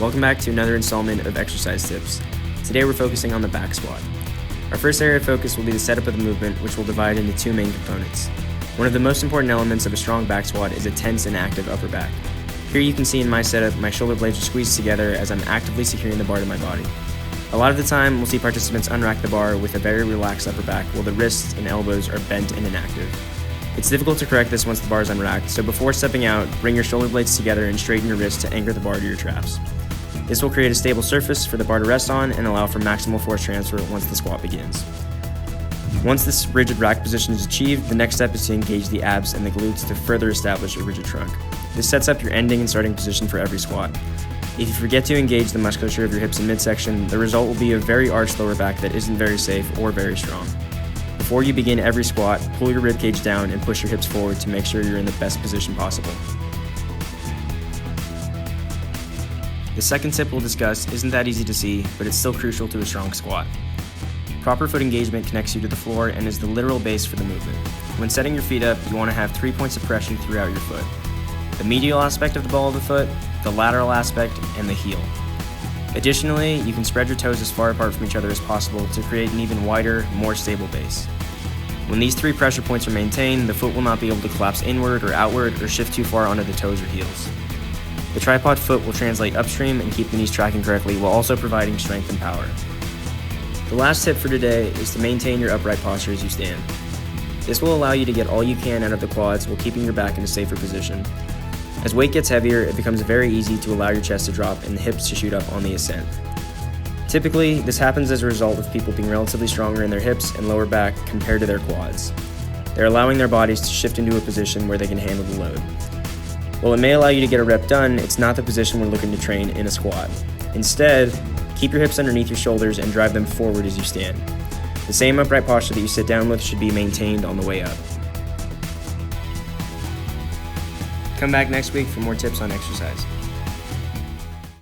Welcome back to another installment of Exercise Tips. Today we're focusing on the back squat. Our first area of focus will be the setup of the movement, which will divide into two main components. One of the most important elements of a strong back squat is a tense and active upper back. Here you can see in my setup, my shoulder blades are squeezed together as I'm actively securing the bar to my body. A lot of the time, we'll see participants unrack the bar with a very relaxed upper back while the wrists and elbows are bent and inactive. It's difficult to correct this once the bar is unracked, so before stepping out, bring your shoulder blades together and straighten your wrists to anchor the bar to your traps. This will create a stable surface for the bar to rest on and allow for maximal force transfer once the squat begins. Once this rigid rack position is achieved, the next step is to engage the abs and the glutes to further establish a rigid trunk. This sets up your ending and starting position for every squat. If you forget to engage the musculature of your hips and midsection, the result will be a very arched lower back that isn't very safe or very strong. Before you begin every squat, pull your ribcage down and push your hips forward to make sure you're in the best position possible. The second tip we'll discuss isn't that easy to see, but it's still crucial to a strong squat. Proper foot engagement connects you to the floor and is the literal base for the movement. When setting your feet up, you want to have 3 points of pressure throughout your foot: the medial aspect of the ball of the foot, the lateral aspect, and the heel. Additionally, you can spread your toes as far apart from each other as possible to create an even wider, more stable base. When these 3 pressure points are maintained, the foot will not be able to collapse inward or outward or shift too far onto the toes or heels. The tripod foot will translate upstream and keep the knees tracking correctly while also providing strength and power. The last tip for today is to maintain your upright posture as you stand. This will allow you to get all you can out of the quads while keeping your back in a safer position. As weight gets heavier, it becomes very easy to allow your chest to drop and the hips to shoot up on the ascent. Typically, this happens as a result of people being relatively stronger in their hips and lower back compared to their quads. They're allowing their bodies to shift into a position where they can handle the load. While it may allow you to get a rep done, it's not the position we're looking to train in a squat. Instead, keep your hips underneath your shoulders and drive them forward as you stand. The same upright posture that you sit down with should be maintained on the way up. Come back next week for more tips on exercise.